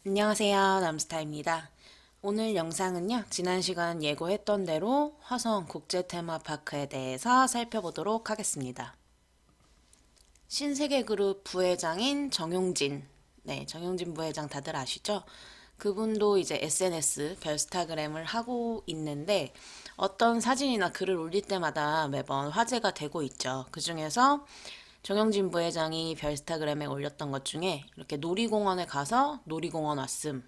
안녕하세요. 남스타입니다. 오늘 영상은요, 지난 시간 예고했던 대로 화성 국제테마파크에 대해서 살펴보도록 하겠습니다. 신세계그룹 부회장인 정용진, 정용진 부회장 다들 아시죠? 그분도 이제 SNS, 별스타그램을 하고 있는데 어떤 사진이나 글을 올릴 때마다 매번 화제가 되고 있죠. 그 중에서 정영진 부회장이 별스타그램에 올렸던 것 중에 이렇게 놀이공원에 가서 놀이공원 왔음.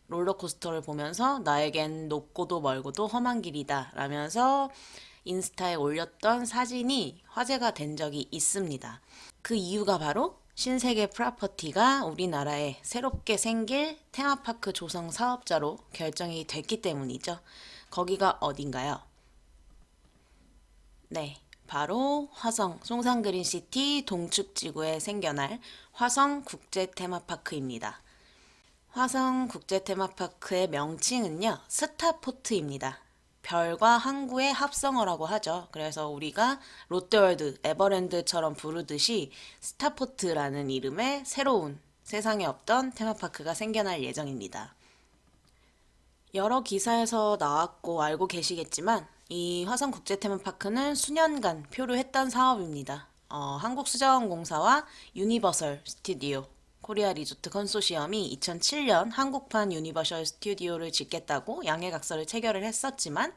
롤러코스터를 보면서 나에겐 높고도 멀고도 험한 길이다 라면서 인스타에 올렸던 사진이 화제가 된 적이 있습니다. 그 이유가 바로 신세계 프로퍼티가 우리나라에 새롭게 생길 테마파크 조성 사업자로 결정이 됐기 때문이죠. 거기가 어딘가요? 네, 바로 화성 송산그린시티 동축지구에 생겨날 화성 국제테마파크입니다. 화성 국제테마파크의 명칭은요, 스타포트입니다. 별과 항구의 합성어라고 하죠. 그래서 우리가 롯데월드, 에버랜드처럼 부르듯이 스타포트라는 이름의 새로운 세상에 없던 테마파크가 생겨날 예정입니다. 여러 기사에서 나왔고 알고 계시겠지만 이 화성국제테마파크는 수년간 표류했던 사업입니다. 한국수자원공사와 유니버설 스튜디오, 코리아 리조트 컨소시엄이 2007년 한국판 유니버설 스튜디오를 짓겠다고 양해각서를 체결을 했었지만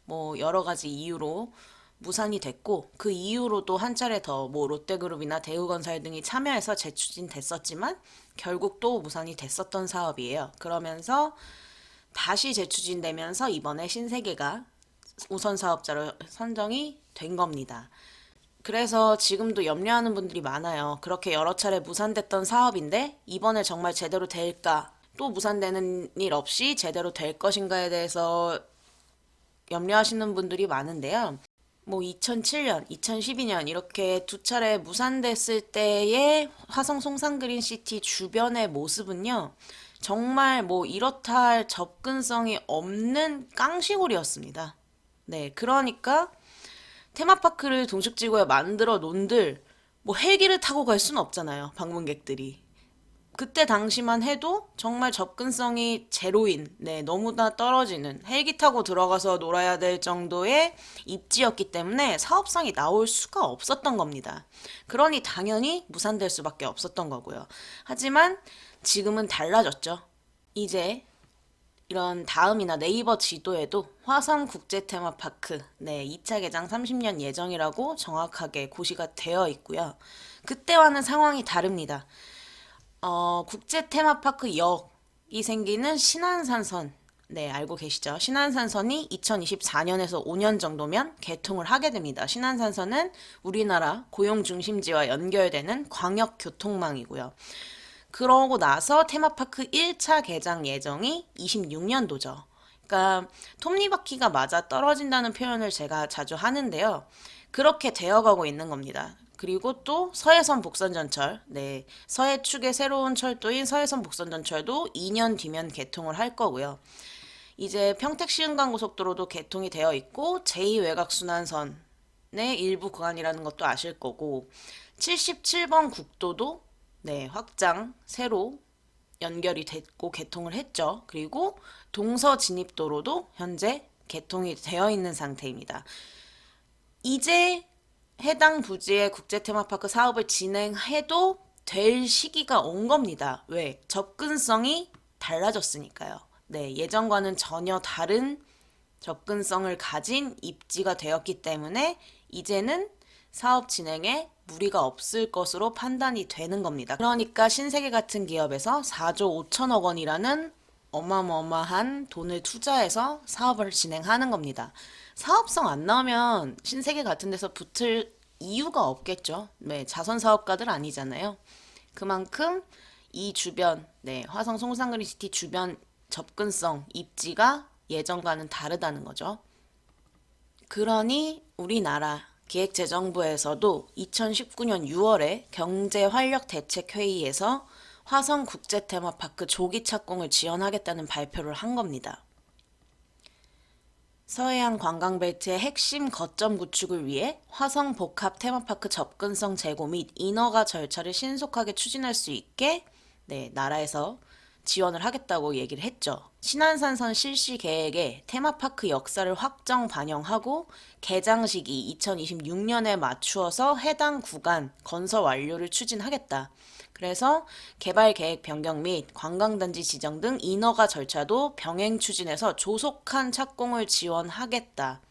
뭐 여러 가지 이유로 무산이 됐고 그 이후로도 한 차례 더 뭐 롯데그룹이나 대우건설 등이 참여해서 재추진됐었지만 결국 또 무산이 됐었던 사업이에요. 그러면서 다시 재추진되면서 이번에 신세계가 우선 사업자로 선정이 된 겁니다. 그래서 지금도 염려하는 분들이 많아요. 그렇게 여러 차례 무산됐던 사업인데 이번에 정말 제대로 될까? 또 무산되는 일 없이 제대로 될 것인가에 대해서 염려하시는 분들이 많은데요. 뭐 2007년, 2012년 이렇게 두 차례 무산됐을 때의 화성 송산그린시티 주변의 모습은요. 정말 뭐 이렇다 할 접근성이 없는 깡시골이었습니다. 네, 그러니까 테마파크를 동축지구에 만들어 놓은들 뭐 헬기를 타고 갈 수는 없잖아요. 방문객들이. 그때 당시만 해도 정말 접근성이 제로인, 너무나 떨어지는 헬기 타고 들어가서 놀아야 될 정도의 입지였기 때문에 사업성이 나올 수가 없었던 겁니다. 그러니 당연히 무산될 수밖에 없었던 거고요. 하지만 지금은 달라졌죠. 이제 이런 다음이나 네이버 지도에도 화성국제테마파크, 2차 개장 30년 예정이라고 정확하게 고시가 되어 있고요. 그때와는 상황이 다릅니다. 국제 테마파크 역이 생기는 신안산선. 네, 알고 계시죠? 신안산선이 2024년에서 5년 정도면 개통을 하게 됩니다. 신안산선은 우리나라 고용 중심지와 연결되는 광역 교통망이고요. 그러고 나서 테마파크 1차 개장 예정이 26년도죠. 그러니까 톱니바퀴가 맞아 떨어진다는 표현을 제가 자주 하는데요. 그렇게 되어가고 있는 겁니다. 그리고 또 서해선 복선전철, 서해 축의 새로운 철도인 서해선 복선전철도 2년 뒤면 개통을 할 거고요. 이제 평택 시흥간고속도로도 개통이 되어 있고 제2외곽순환선의 일부 구간이라는 것도 아실 거고 77번 국도도 확장 새로 연결이 됐고 개통을 했죠. 그리고 동서 진입도로도 현재 개통이 되어 있는 상태입니다. 이제 해당 부지의 국제 테마파크 사업을 진행해도 될 시기가 온 겁니다. 왜? 접근성이 달라졌으니까요. 네, 예전과는 전혀 다른 접근성을 가진 입지가 되었기 때문에 이제는 사업 진행에 무리가 없을 것으로 판단이 되는 겁니다. 그러니까 신세계 같은 기업에서 4조 5천억 원이라는 어마어마한 돈을 투자해서 사업을 진행하는 겁니다. 사업성 안 나오면 신세계 같은 데서 붙을 이유가 없겠죠. 네, 자선 사업가들 아니잖아요. 그만큼 이 주변, 화성 송산그린시티 주변 접근성, 입지가 예전과는 다르다는 거죠. 그러니 우리나라 기획재정부에서도 2019년 6월에 경제활력대책회의에서 화성국제테마파크 조기 착공을 지원하겠다는 발표를 한 겁니다. 서해안 관광벨트의 핵심 거점 구축을 위해 화성 복합 테마파크 접근성 제고 및 인허가 절차를 신속하게 추진할 수 있게 나라에서 지원을 하겠다고 얘기를 했죠. 신안산선 실시 계획에 테마파크 역사를 확정 반영하고 개장 시기 2026년에 맞추어서 해당 구간 건설 완료를 추진하겠다. 그래서 개발 계획 변경 및 관광단지 지정 등 인허가 절차도 병행 추진해서 조속한 착공을 지원하겠다.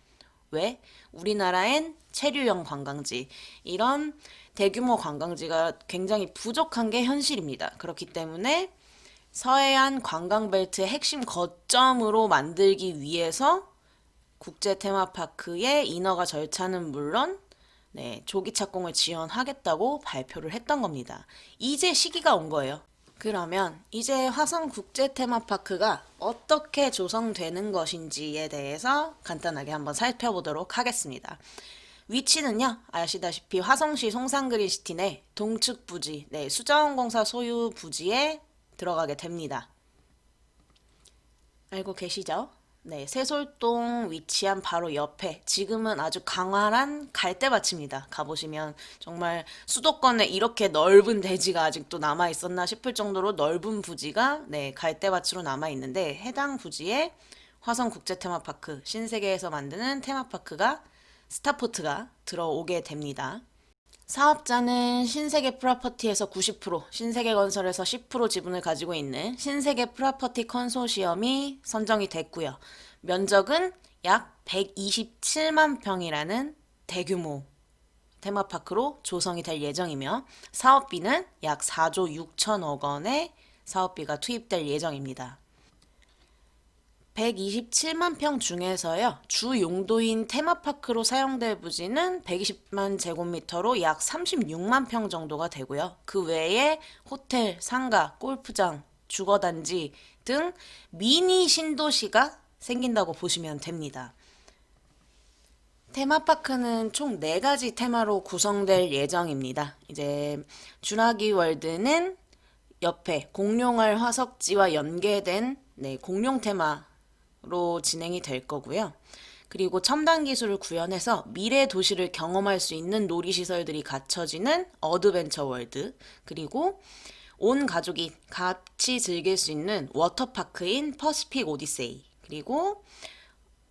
왜? 우리나라엔 체류형 관광지, 이런 대규모 관광지가 굉장히 부족한 게 현실입니다. 그렇기 때문에 서해안 관광벨트의 핵심 거점으로 만들기 위해서 국제 테마파크의 인허가 절차는 물론 조기 착공을 지원하겠다고 발표를 했던 겁니다. 이제 시기가 온 거예요. 그러면 이제 화성 국제 테마파크가 어떻게 조성되는 것인지에 대해서 간단하게 한번 살펴보도록 하겠습니다. 위치는요, 아시다시피 화성시 송산그린시티 내 동측 부지, 수자원공사 소유 부지에 들어가게 됩니다. 알고 계시죠? 세솔동 위치한 바로 옆에 지금은 아주 강활한 갈대밭입니다. 가보시면 정말 수도권에 이렇게 넓은 대지가 아직도 남아있었나 싶을 정도로 넓은 부지가 갈대밭으로 남아있는데, 해당 부지에 화성국제테마파크, 신세계에서 만드는 테마파크가 스타포트가 들어오게 됩니다. 사업자는 신세계 프로퍼티에서 90%, 신세계건설에서 10% 지분을 가지고 있는 신세계 프로퍼티 컨소시엄이 선정이 됐고요. 면적은 약 127만 평이라는 대규모 테마파크로 조성이 될 예정이며, 사업비는 약 4조 6천억 원의 사업비가 투입될 예정입니다. 127만 평 중에서요, 주 용도인 테마파크로 사용될 부지는 120만 제곱미터로 약 36만 평 정도가 되고요. 그 외에 호텔, 상가, 골프장, 주거단지 등 미니 신도시가 생긴다고 보시면 됩니다. 테마파크는 총 4가지 테마로 구성될 예정입니다. 이제 주라기 월드는 옆에 공룡알 화석지와 연계된 공룡 테마로 진행이 될 거고요. 그리고 첨단 기술을 구현해서 미래 도시를 경험할 수 있는 놀이시설들이 갖춰지는 어드벤처 월드, 그리고 온 가족이 같이 즐길 수 있는 워터파크인 퍼시픽 오디세이, 그리고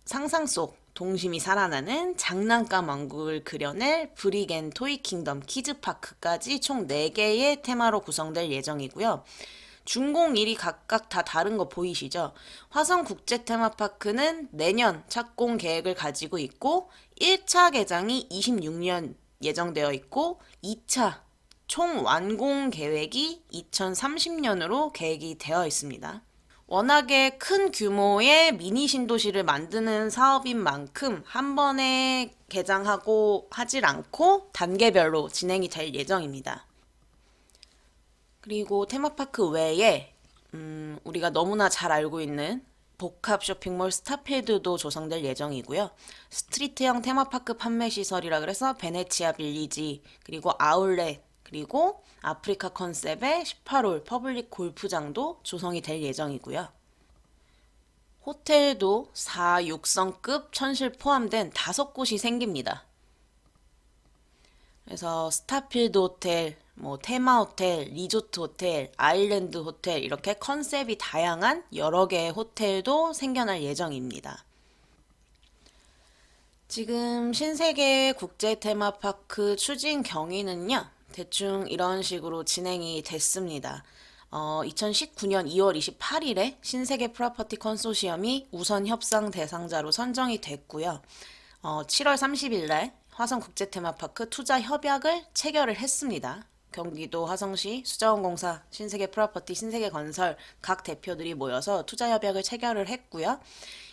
상상 속 동심이 살아나는 장난감 왕국을 그려낼 브릭 앤 토이 킹덤 키즈파크까지 총 4개의 테마로 구성될 예정이고요. 준공일이 각각 다 다른 거 보이시죠? 화성국제테마파크는 내년 착공 계획을 가지고 있고 1차 개장이 26년 예정되어 있고 2차 총 완공 계획이 2030년으로 계획이 되어 있습니다. 워낙에 큰 규모의 미니 신도시를 만드는 사업인 만큼 한 번에 개장하고 하질 않고 단계별로 진행이 될 예정입니다. 그리고 테마파크 외에 우리가 너무나 잘 알고 있는 복합 쇼핑몰 스타필드도 조성될 예정이고요. 스트리트형 테마파크 판매 시설이라 그래서 베네치아 빌리지, 그리고 아울렛, 그리고 아프리카 컨셉의 18홀 퍼블릭 골프장도 조성이 될 예정이고요. 호텔도 4, 6성급 천실 포함된 5곳이 생깁니다. 그래서 스타필드 호텔, 테마 호텔, 리조트 호텔, 아일랜드 호텔, 이렇게 컨셉이 다양한 여러 개의 호텔도 생겨날 예정입니다. 지금 신세계 국제 테마파크 추진 경위는요, 대충 이런 식으로 진행이 됐습니다. 2019년 2월 28일에 신세계 프로퍼티 컨소시엄이 우선 협상 대상자로 선정이 됐고요. 7월 30일 날 화성국제테마파크 투자 협약을 체결을 했습니다. 경기도 화성시, 수자원공사, 신세계 프로퍼티, 신세계건설 각 대표들이 모여서 투자 협약을 체결을 했고요.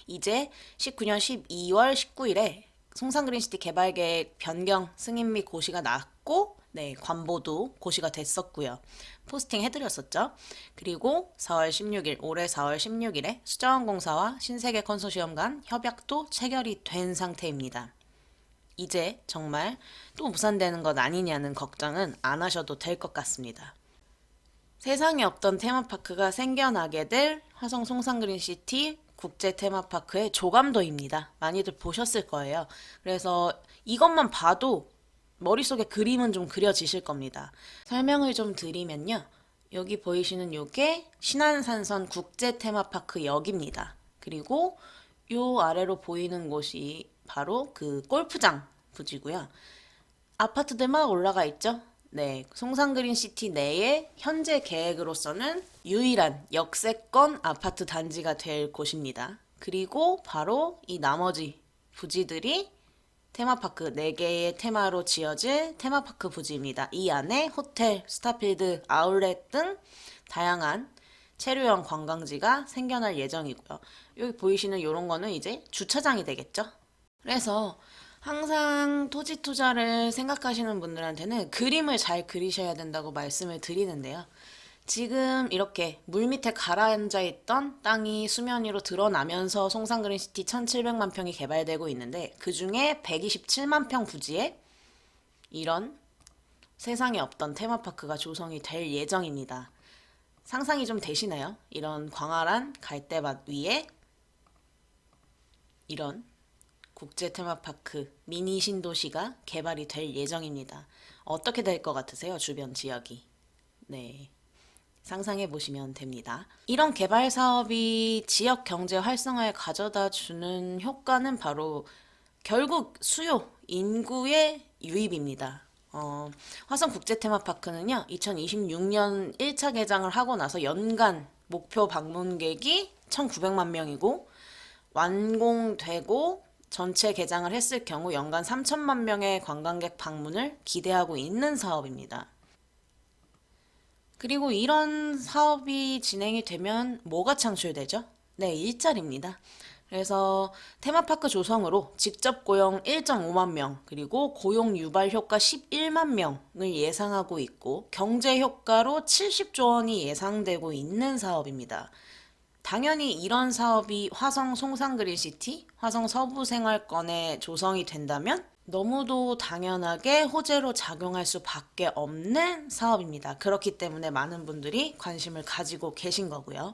이제 19년 12월 19일에 송산그린시티 개발계획 변경 승인 및 고시가 났고, 관보도 고시가 됐었고요. 포스팅 해드렸었죠. 그리고 4월 16일, 올해 4월 16일에 수자원공사와 신세계 컨소시엄 간 협약도 체결이 된 상태입니다. 이제 정말 또 무산되는 것 아니냐는 걱정은 안 하셔도 될 것 같습니다. 세상에 없던 테마파크가 생겨나게 될 화성 송산그린시티 국제 테마파크의 조감도입니다. 많이들 보셨을 거예요. 그래서 이것만 봐도 머릿속에 그림은 좀 그려지실 겁니다. 설명을 좀 드리면요. 여기 보이시는 요게 신안산선 국제 테마파크 역입니다. 그리고 요 아래로 보이는 곳이 바로 그 골프장 부지고요. 아파트들 막 올라가 있죠? 네, 송산그린시티 내에 현재 계획으로서는 유일한 역세권 아파트 단지가 될 곳입니다. 그리고 바로 이 나머지 부지들이 테마파크 4개의 테마로 지어질 테마파크 부지입니다. 이 안에 호텔, 스타필드, 아울렛 등 다양한 체류형 관광지가 생겨날 예정이고요. 여기 보이시는 이런 거는 이제 주차장이 되겠죠. 그래서 항상 토지 투자를 생각하시는 분들한테는 그림을 잘 그리셔야 된다고 말씀을 드리는데요. 지금 이렇게 물밑에 가라앉아 있던 땅이 수면 위로 드러나면서 송산그린시티 1700만 평이 개발되고 있는데, 그 중에 127만 평 부지에 이런 세상에 없던 테마파크가 조성이 될 예정입니다. 상상이 좀 되시나요? 이런 광활한 갈대밭 위에 이런 국제 테마파크 미니 신도시가 개발이 될 예정입니다. 어떻게 될 것 같으세요? 주변 지역이. 네. 상상해 보시면 됩니다. 이런 개발 사업이 지역 경제 활성화에 가져다 주는 효과는 바로 결국 수요, 인구의 유입입니다. 화성 국제 테마파크는요, 2026년 1차 개장을 하고 나서 연간 목표 방문객이 1,900만 명이고, 완공되고 전체 개장을 했을 경우 연간 3천만 명의 관광객 방문을 기대하고 있는 사업입니다. 그리고 이런 사업이 진행이 되면 뭐가 창출되죠? 네, 일자리입니다. 그래서 테마파크 조성으로 직접 고용 1.5만 명, 그리고 고용 유발 효과 11만 명을 예상하고 있고, 경제 효과로 70조 원이 예상되고 있는 사업입니다. 당연히 이런 사업이 화성 송산그린시티, 화성 서부생활권에 조성이 된다면 너무도 당연하게 호재로 작용할 수밖에 없는 사업입니다. 그렇기 때문에 많은 분들이 관심을 가지고 계신 거고요.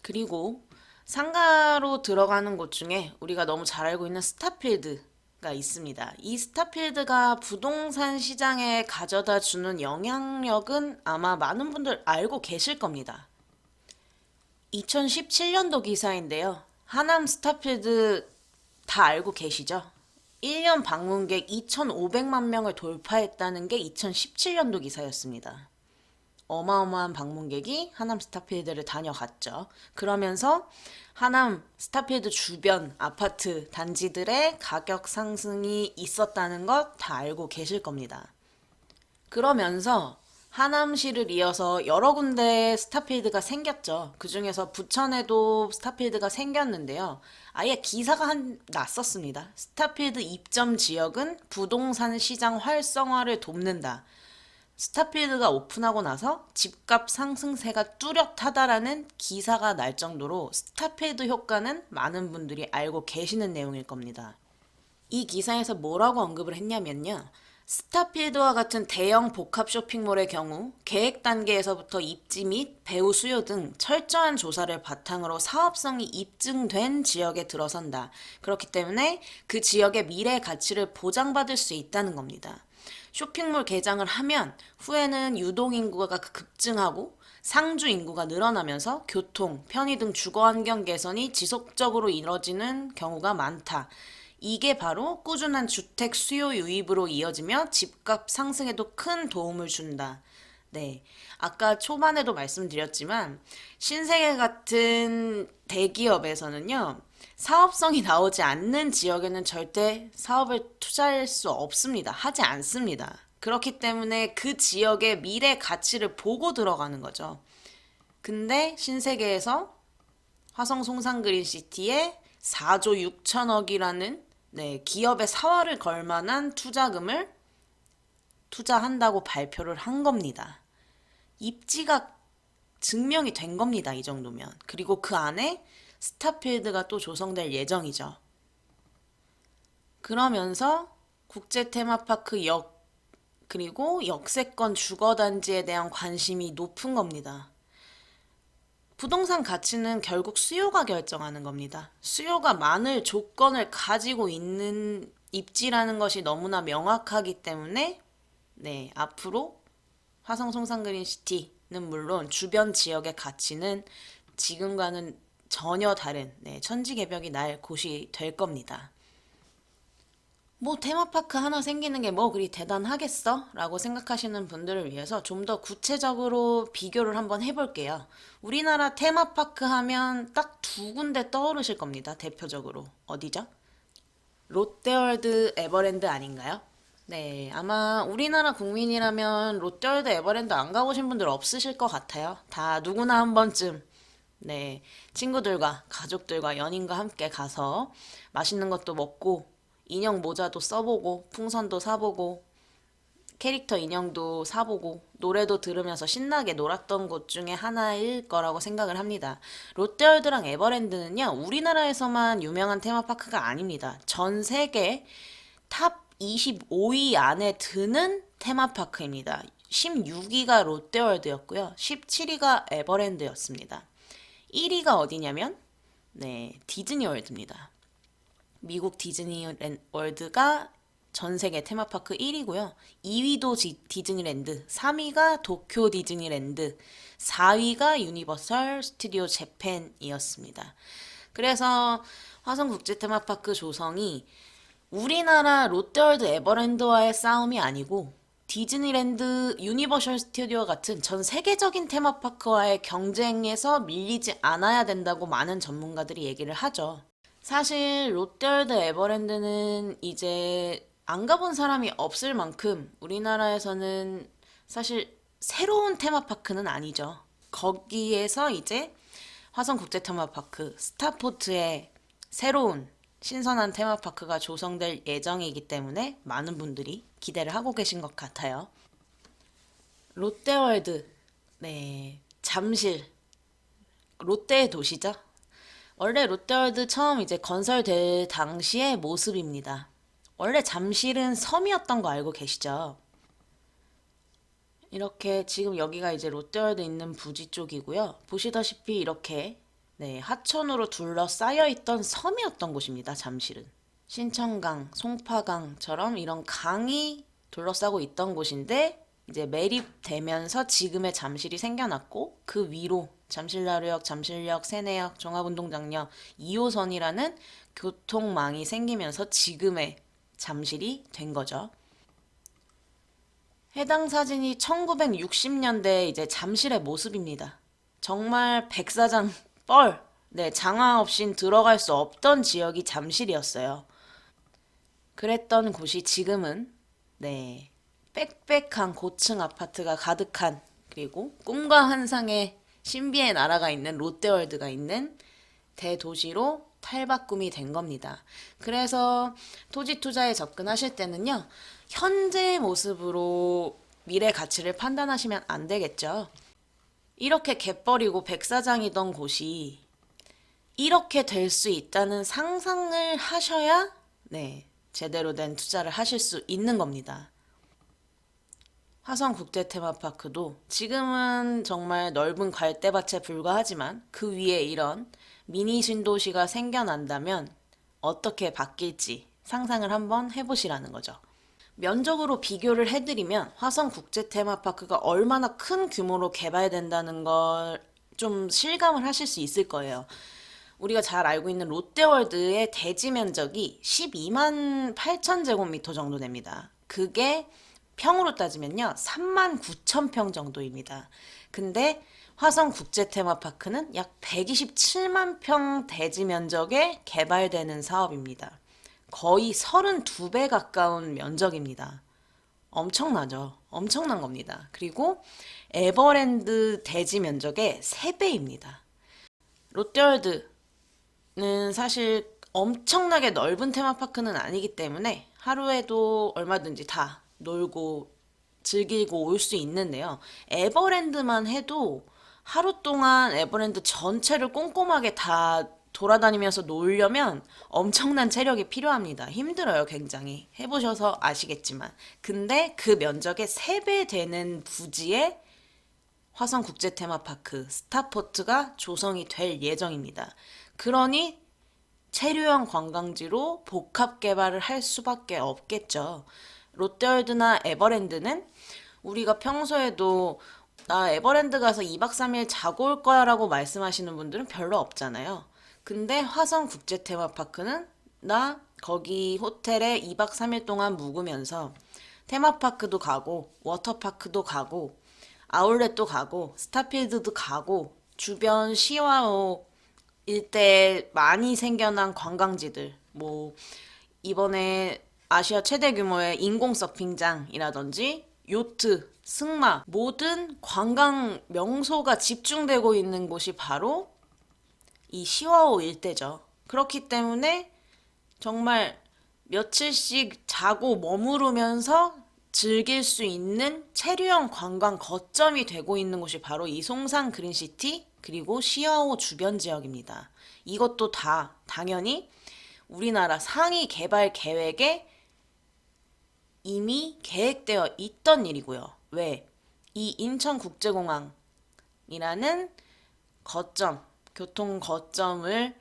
그리고 상가로 들어가는 곳 중에 우리가 너무 잘 알고 있는 스타필드가 있습니다. 이 스타필드가 부동산 시장에 가져다 주는 영향력은 아마 많은 분들 알고 계실 겁니다. 2017년도 기사인데요. 하남 스타필드 다 알고 계시죠? 1년 방문객 2,500만 명을 돌파했다는 게 2017년도 기사였습니다. 어마어마한 방문객이 하남 스타필드를 다녀갔죠. 그러면서 하남 스타필드 주변 아파트 단지들의 가격 상승이 있었다는 것 다 알고 계실 겁니다. 그러면서 하남시를 이어서 여러 군데 스타필드가 생겼죠. 그 중에서 부천에도 스타필드가 생겼는데요. 아예 기사가 났었습니다. 스타필드 입점 지역은 부동산 시장 활성화를 돕는다. 스타필드가 오픈하고 나서 집값 상승세가 뚜렷하다라는 기사가 날 정도로 스타필드 효과는 많은 분들이 알고 계시는 내용일 겁니다. 이 기사에서 뭐라고 언급을 했냐면요. 스타필드와 같은 대형 복합 쇼핑몰의 경우 계획 단계에서부터 입지 및 배후 수요 등 철저한 조사를 바탕으로 사업성이 입증된 지역에 들어선다. 그렇기 때문에 그 지역의 미래 가치를 보장받을 수 있다는 겁니다. 쇼핑몰 개장을 하면 후에는 유동인구가 급증하고 상주 인구가 늘어나면서 교통, 편의 등 주거환경 개선이 지속적으로 이뤄지는 경우가 많다. 이게 바로 꾸준한 주택 수요 유입으로 이어지며 집값 상승에도 큰 도움을 준다. 네. 아까 초반에도 말씀드렸지만 신세계 같은 대기업에서는요. 사업성이 나오지 않는 지역에는 절대 사업을 투자할 수 없습니다. 하지 않습니다. 그렇기 때문에 그 지역의 미래 가치를 보고 들어가는 거죠. 근데 신세계에서 화성 송산그린시티에 4조 6천억이라는 기업의 사활을 걸 만한 투자금을 투자한다고 발표를 한 겁니다. 입지가 증명이 된 겁니다. 이 정도면. 그리고 그 안에 스타필드가 또 조성될 예정이죠. 그러면서 국제 테마파크 역 그리고 역세권 주거단지에 대한 관심이 높은 겁니다. 부동산 가치는 결국 수요가 결정하는 겁니다. 수요가 많을 조건을 가지고 있는 입지라는 것이 너무나 명확하기 때문에 앞으로 화성 송산그린시티는 물론 주변 지역의 가치는 지금과는 전혀 다른 천지개벽이 날 곳이 될 겁니다. 뭐 테마파크 하나 생기는 게 뭐 그리 대단하겠어? 라고 생각하시는 분들을 위해서 좀 더 구체적으로 비교를 한번 해볼게요. 우리나라 테마파크 하면 딱 두 군데 떠오르실 겁니다. 대표적으로. 어디죠? 롯데월드, 에버랜드 아닌가요? 네, 아마 우리나라 국민이라면 롯데월드, 에버랜드 안 가보신 분들 없으실 것 같아요. 다 누구나 한 번쯤, 친구들과, 가족들과, 연인과 함께 가서 맛있는 것도 먹고, 인형 모자도 써보고, 풍선도 사보고, 캐릭터 인형도 사보고, 노래도 들으면서 신나게 놀았던 곳 중에 하나일 거라고 생각을 합니다. 롯데월드랑 에버랜드는요, 우리나라에서만 유명한 테마파크가 아닙니다. 전 세계 탑 25위 안에 드는 테마파크입니다. 16위가 롯데월드였고요. 17위가 에버랜드였습니다. 1위가 어디냐면 디즈니월드입니다. 미국 디즈니월드가 전 세계 테마파크 1위고요. 2위도 디즈니랜드, 3위가 도쿄 디즈니랜드, 4위가 유니버설 스튜디오 재팬이었습니다. 그래서 화성국제 테마파크 조성이 우리나라 롯데월드 에버랜드와의 싸움이 아니고 디즈니랜드, 유니버셜 스튜디오 같은 전 세계적인 테마파크와의 경쟁에서 밀리지 않아야 된다고 많은 전문가들이 얘기를 하죠. 사실 롯데월드 에버랜드는 이제 안 가본 사람이 없을 만큼 우리나라에서는 사실 새로운 테마파크는 아니죠. 거기에서 이제 화성국제테마파크, 스타포트의 새로운 신선한 테마파크가 조성될 예정이기 때문에 많은 분들이 기대를 하고 계신 것 같아요. 롯데월드, 잠실, 롯데의 도시죠. 원래 롯데월드 처음 이제 건설될 당시의 모습입니다. 원래 잠실은 섬이었던 거 알고 계시죠? 이렇게 지금 여기가 이제 롯데월드 있는 부지 쪽이고요. 보시다시피 이렇게 하천으로 둘러싸여 있던 섬이었던 곳입니다. 잠실은. 신천강, 송파강처럼 이런 강이 둘러싸고 있던 곳인데 이제 매립되면서 지금의 잠실이 생겨났고 그 위로 잠실나루역, 잠실역, 세내역, 종합운동장역 2호선이라는 교통망이 생기면서 지금의 잠실이 된 거죠. 해당 사진이 1960년대 이제 잠실의 모습입니다. 정말 백사장 뻘, 장화 없인 들어갈 수 없던 지역이 잠실이었어요. 그랬던 곳이 지금은 빽빽한 고층 아파트가 가득한 그리고 꿈과 환상의 신비의 나라가 있는 롯데월드가 있는 대도시로 탈바꿈이 된 겁니다. 그래서 토지 투자에 접근하실 때는요, 현재의 모습으로 미래 가치를 판단하시면 안 되겠죠. 이렇게 갯벌이고 백사장이던 곳이 이렇게 될 수 있다는 상상을 하셔야 제대로 된 투자를 하실 수 있는 겁니다. 화성국제테마파크도 지금은 정말 넓은 갈대밭에 불과하지만 그 위에 이런 미니 신도시가 생겨난다면 어떻게 바뀔지 상상을 한번 해보시라는 거죠. 면적으로 비교를 해드리면 화성국제테마파크가 얼마나 큰 규모로 개발된다는 걸 좀 실감을 하실 수 있을 거예요. 우리가 잘 알고 있는 롯데월드의 대지 면적이 12만 8천 제곱미터 정도 됩니다. 그게 평으로 따지면요 3만 9천 평 정도입니다. 근데 화성국제테마파크는 약 127만 평 대지 면적에 개발되는 사업입니다. 거의 32배 가까운 면적입니다. 엄청나죠? 엄청난 겁니다. 그리고 에버랜드 대지 면적의 3배입니다. 롯데월드는 사실 엄청나게 넓은 테마파크는 아니기 때문에 하루에도 얼마든지 다 놀고 즐기고 올 수 있는데요. 에버랜드만 해도 하루 동안 에버랜드 전체를 꼼꼼하게 다 돌아다니면서 놀려면 엄청난 체력이 필요합니다. 힘들어요, 굉장히. 해보셔서 아시겠지만. 근데 그 면적의 3배 되는 부지에 화성국제테마파크, 스타포트가 조성이 될 예정입니다. 그러니 체류형 관광지로 복합 개발을 할 수밖에 없겠죠. 롯데월드나 에버랜드는 우리가 평소에도 나 에버랜드 가서 2박 3일 자고 올 거야 라고 말씀하시는 분들은 별로 없잖아요. 근데 화성국제테마파크는 나 거기 호텔에 2박 3일 동안 묵으면서 테마파크도 가고 워터파크도 가고 아울렛도 가고 스타필드도 가고 주변 시와오 일대에 많이 생겨난 관광지들 뭐 이번에 아시아 최대 규모의 인공 서핑장이라든지 요트, 승마 모든 관광 명소가 집중되고 있는 곳이 바로 이 시와오 일대죠. 그렇기 때문에 정말 며칠씩 자고 머무르면서 즐길 수 있는 체류형 관광 거점이 되고 있는 곳이 바로 이 송산 그린시티 그리고 시아오 주변 지역입니다. 이것도 다 당연히 우리나라 상위 개발 계획에 이미 계획되어 있던 일이고요. 왜? 이 인천국제공항이라는 거점, 교통 거점을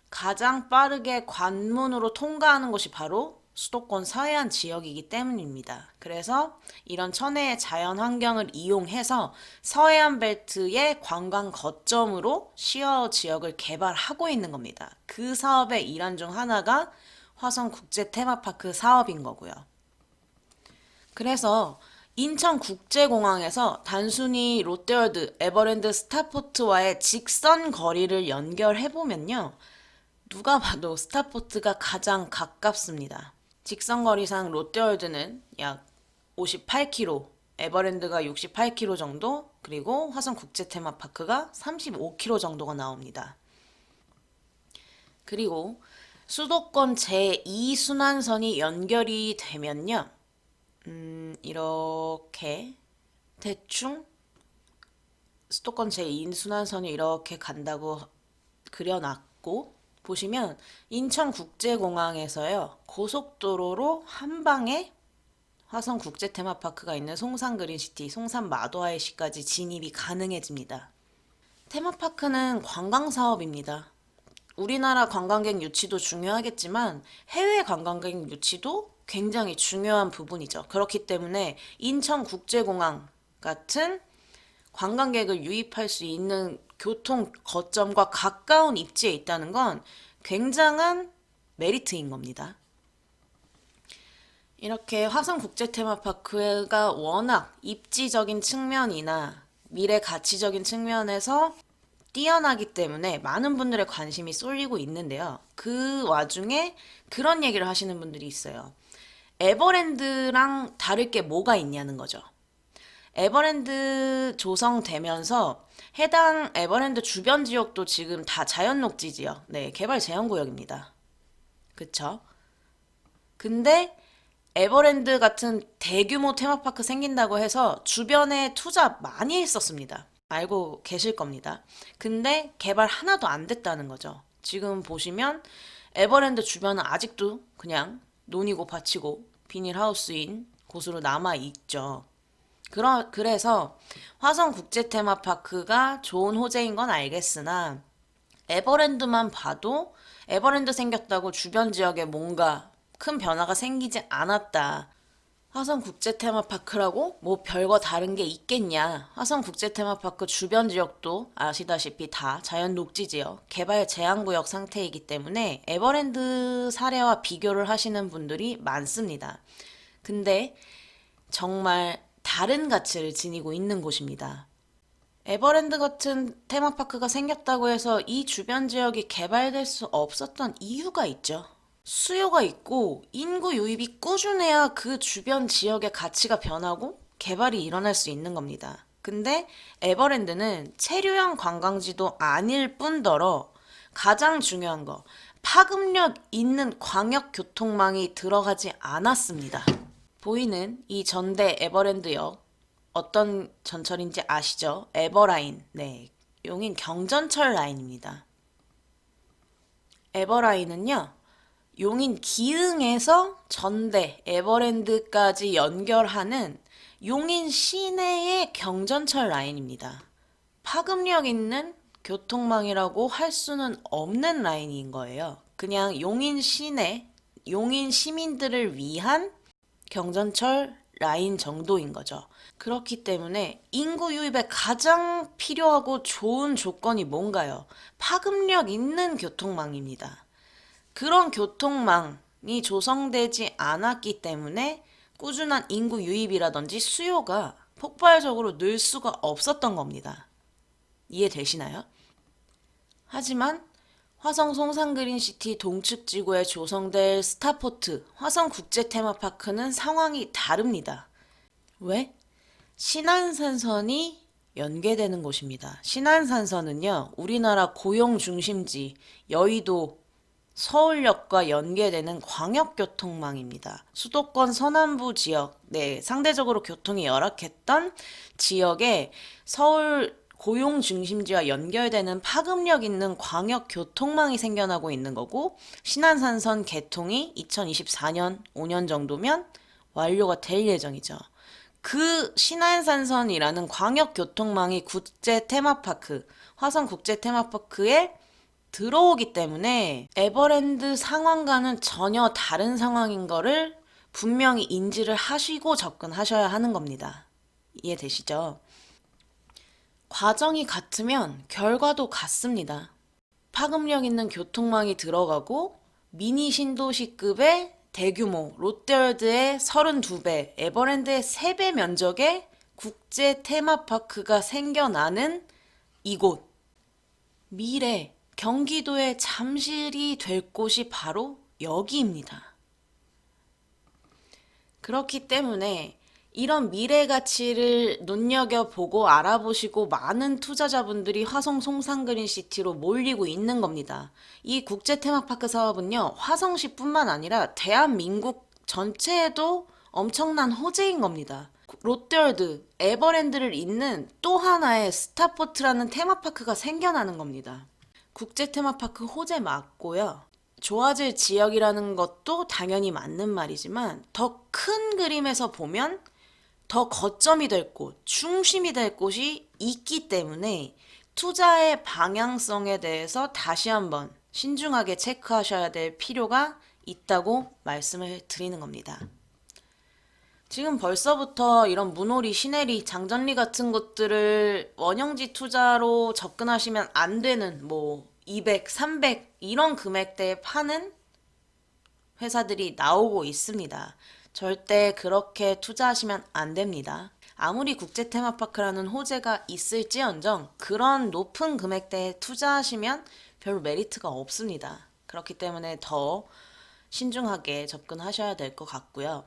가장 빠르게 관문으로 통과하는 곳이 바로 수도권 서해안 지역이기 때문입니다. 그래서 이런 천혜의 자연 환경을 이용해서 서해안 벨트의 관광 거점으로 시어 지역을 개발하고 있는 겁니다. 그 사업의 일환 중 하나가 화성국제 테마파크 사업인 거고요. 그래서 인천국제공항에서 단순히 롯데월드, 에버랜드 스타포트와의 직선 거리를 연결해보면요. 누가 봐도 스타포트가 가장 가깝습니다. 직선거리상 롯데월드는 약 58km, 에버랜드가 68km 정도, 그리고 화성국제테마파크가 35km 정도가 나옵니다. 그리고 수도권 제2순환선이 연결이 되면요. 이렇게 대충 수도권 제2순환선이 이렇게 간다고 그려놨고 보시면 인천국제공항에서요. 고속도로로 한 방에 화성국제테마파크가 있는 송산그린시티, 송산마도아이시까지 진입이 가능해집니다. 테마파크는 관광사업입니다. 우리나라 관광객 유치도 중요하겠지만 해외 관광객 유치도 굉장히 중요한 부분이죠. 그렇기 때문에 인천국제공항 같은 관광객을 유입할 수 있는 교통 거점과 가까운 입지에 있다는 건 굉장한 메리트인 겁니다. 이렇게 화성국제테마파크가 워낙 입지적인 측면이나 미래 가치적인 측면에서 뛰어나기 때문에 많은 분들의 관심이 쏠리고 있는데요. 그 와중에 그런 얘기를 하시는 분들이 있어요. 에버랜드랑 다를 게 뭐가 있냐는 거죠. 에버랜드 조성되면서 해당 에버랜드 주변 지역도 지금 다 자연 녹지지역, 네, 개발 제한 구역입니다. 그쵸? 근데 에버랜드 같은 대규모 테마파크 생긴다고 해서 주변에 투자 많이 했었습니다. 알고 계실 겁니다. 근데 개발 하나도 안 됐다는 거죠. 지금 보시면 에버랜드 주변은 아직도 그냥 논이고 밭이고 비닐하우스인 곳으로 남아있죠. 그래서 화성국제테마파크가 좋은 호재인 건 알겠으나 에버랜드만 봐도 에버랜드 생겼다고 주변 지역에 뭔가 큰 변화가 생기지 않았다. 화성국제테마파크라고 뭐 별거 다른 게 있겠냐. 화성국제테마파크 주변 지역도 아시다시피 다 자연 녹지 지역, 개발 제한구역 상태이기 때문에 에버랜드 사례와 비교를 하시는 분들이 많습니다. 근데 정말 다른 가치를 지니고 있는 곳입니다. 에버랜드 같은 테마파크가 생겼다고 해서 이 주변 지역이 개발될 수 없었던 이유가 있죠. 수요가 있고 인구 유입이 꾸준해야 그 주변 지역의 가치가 변하고 개발이 일어날 수 있는 겁니다. 근데 에버랜드는 체류형 관광지도 아닐 뿐더러 가장 중요한 거, 파급력 있는 광역교통망이 들어가지 않았습니다. 보이는 이 전대 에버랜드역 어떤 전철인지 아시죠? 에버라인, 네, 용인 경전철 라인입니다. 에버라인은요, 용인 기흥에서 전대 에버랜드까지 연결하는 용인 시내의 경전철 라인입니다. 파급력 있는 교통망이라고 할 수는 없는 라인인 거예요. 그냥 용인 시내, 용인 시민들을 위한 경전철 라인 정도인 거죠. 그렇기 때문에 인구 유입에 가장 필요하고 좋은 조건이 뭔가요? 파급력 있는 교통망입니다. 그런 교통망이 조성되지 않았기 때문에 꾸준한 인구 유입이라든지 수요가 폭발적으로 늘 수가 없었던 겁니다. 이해되시나요? 하지만 화성 송산그린시티 동측지구에 조성될 스타포트 화성국제 테마파크는 상황이 다릅니다. 왜? 신안산선이 연계되는 곳입니다. 신안산선은요, 우리나라 고용 중심지 여의도 서울역과 연계되는 광역교통망입니다. 수도권 서남부 지역, 상대적으로 교통이 열악했던 지역에 서울 고용 중심지와 연결되는 파급력 있는 광역교통망이 생겨나고 있는 거고, 신안산선 개통이 2024년 5년 정도면 완료가 될 예정이죠. 그 신안산선이라는 광역교통망이 국제 테마파크, 화성 국제 테마파크에 들어오기 때문에 에버랜드 상황과는 전혀 다른 상황인 거를 분명히 인지를 하시고 접근하셔야 하는 겁니다. 이해되시죠? 과정이 같으면 결과도 같습니다. 파급력 있는 교통망이 들어가고 미니 신도시급의 대규모 롯데월드의 32배, 에버랜드의 3배 면적의 국제 테마파크가 생겨나는 이곳. 미래 경기도의 잠실이 될 곳이 바로 여기입니다. 그렇기 때문에 이런 미래 가치를 눈여겨보고 알아보시고 많은 투자자분들이 화성 송산그린시티로 몰리고 있는 겁니다. 이 국제 테마파크 사업은요, 화성시뿐만 아니라 대한민국 전체에도 엄청난 호재인 겁니다. 롯데월드, 에버랜드를 잇는 또 하나의 스타포트라는 테마파크가 생겨나는 겁니다. 국제 테마파크 호재 맞고요. 좋아질 지역이라는 것도 당연히 맞는 말이지만 더 큰 그림에서 보면 더 거점이 될 곳, 중심이 될 곳이 있기 때문에 투자의 방향성에 대해서 다시 한번 신중하게 체크하셔야 될 필요가 있다고 말씀을 드리는 겁니다. 지금 벌써부터 이런 문호리, 시내리, 장전리 같은 곳들을 원형지 투자로 접근하시면 안 되는 200, 300 이런 금액대에 파는 회사들이 나오고 있습니다. 절대 그렇게 투자하시면 안 됩니다. 아무리 국제 테마파크라는 호재가 있을지언정 그런 높은 금액대에 투자하시면 별 메리트가 없습니다. 그렇기 때문에 더 신중하게 접근하셔야 될 것 같고요.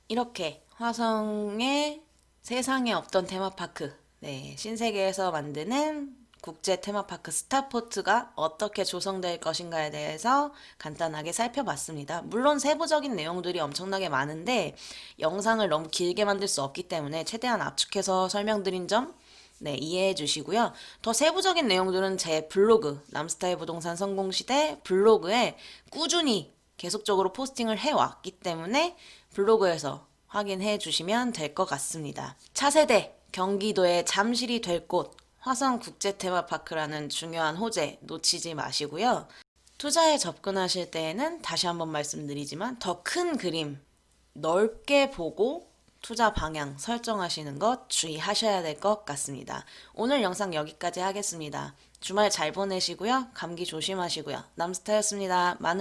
이렇게 화성의 세상에 없던 테마파크, 신세계에서 만드는 국제 테마파크 스타포트가 어떻게 조성될 것인가에 대해서 간단하게 살펴봤습니다. 물론 세부적인 내용들이 엄청나게 많은데 영상을 너무 길게 만들 수 없기 때문에 최대한 압축해서 설명드린 점 이해해 주시고요. 더 세부적인 내용들은 제 블로그 남스타일 부동산 성공시대 블로그에 꾸준히 계속적으로 포스팅을 해왔기 때문에 블로그에서 확인해 주시면 될 것 같습니다. 차세대 경기도의 잠실이 될 곳 화성 국제 테마파크라는 중요한 호재 놓치지 마시고요. 투자에 접근하실 때에는 다시 한번 말씀드리지만 더 큰 그림 넓게 보고 투자 방향 설정하시는 것 주의하셔야 될 것 같습니다. 오늘 영상 여기까지 하겠습니다. 주말 잘 보내시고요. 감기 조심하시고요. 남스타였습니다. 많은